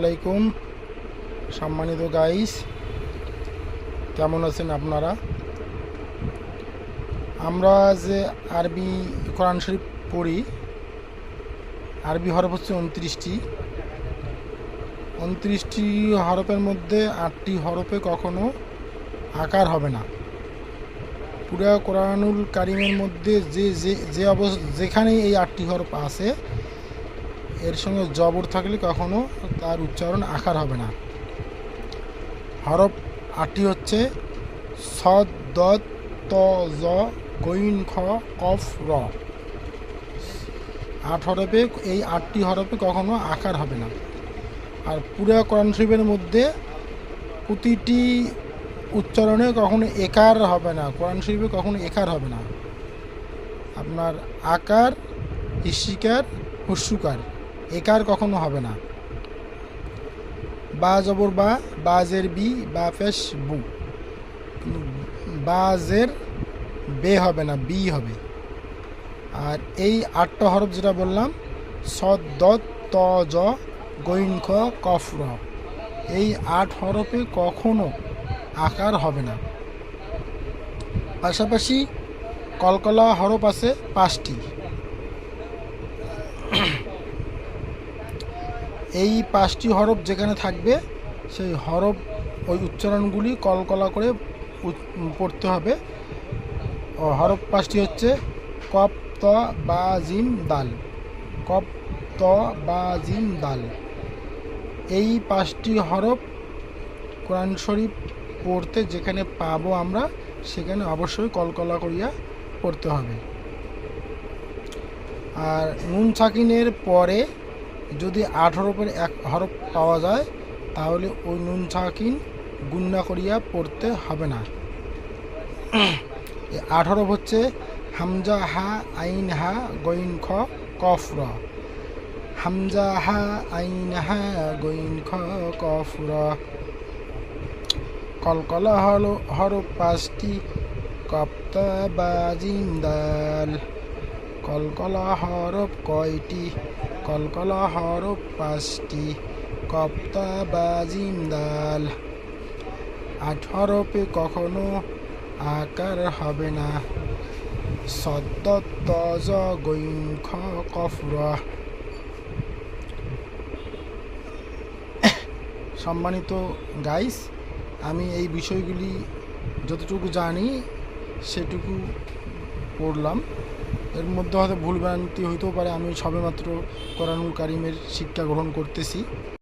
আলাইকুম সম্মানিত গাইস, কেমন আছেন আপনারা? আমরা যে আরবি কোরআন শরীফ পড়ি, আরবি হরফ হচ্ছে 29টি হরফের মধ্যে 8টি হরফে কখনো আকার হবে না। পুরা কোরআনুল কারিমের মধ্যে যেখানেই এই 8টি হরফ আছে, এর সঙ্গে জবর থাকলে কখনো তার উচ্চারণ আকার হবে না। হরফ 8টি হচ্ছে সদ, দদ, ত, জ, গইন, খ, কফ, র। 8 হরফে, এই 8টি হরফে কখনো আকার হবে না। আর পুরা কোরআন শরীফের মধ্যে প্রতিটি উচ্চারণে কখনো একার হবে না। কোরআন শরীফে কখনো একার হবে না। আপনার আকার, ইশিকার, হুস্যুকার, একার কখনো হবে না। বা জবর বা, বাজের বি, বা পেশ বু, কিন্তু বাজের বে হবে না, বি হবে। আর এই 8টা হরফ যেটা বললাম, সদ, দদ, ত, জ, গইন, খ, কফ, র, এই 8 হরফে কখনো আকার হবে না। পাশাপাশি কলকলা হরফ আছে 5টি। এই 5টি হরফ যেখানে থাকবে, সেই হরফ, ওই উচ্চারণগুলি কলকলা করে পড়তে হবে। হরফ 5টি হচ্ছে কপ, ত, বা, জিম, দাল। কপ, ত, বা, জিম, দাল। এই 5টি হরফ কোরআন শরীফ পড়তে যেখানে পাবো আমরা, সেখানে অবশ্যই কলকলা করিয়া পড়তে হবে। আর নুন সাকিনের পরে যদি 8 হরফের এক হরফ পাওয়া যায়, তাহলে ওই নুন সাকিন গুন্না করিয়া পড়তে হবে না। 8 হরফ হচ্ছে হামজা, হা, আইন, হা, গইন, খ, কফ, র। হামজা, হা, আইন, হা, গইন, খ, কফ, র। কলকলা হরফ 5টি, কপ্তা, বা, জিম, দাল। কলকলা হরফ কয়টি? কলকলা হরফ 5টি, কপ্তা, বা, জিম, দাল। 8 হরফে কখনো আকার হবে না। সদ, ত, জ, গইন, খ, কফ, র। সম্মানিত গাইস, আমি এই বিষয়গুলি যতটুকু জানি সেটুকু পড়লাম। এর মধ্যে হয়তো ভুলভ্রান্তি হইতেও পারে। আমি সবেমাত্র কোরআনুল কারিমের শিক্ষা গ্রহণ করতেছি।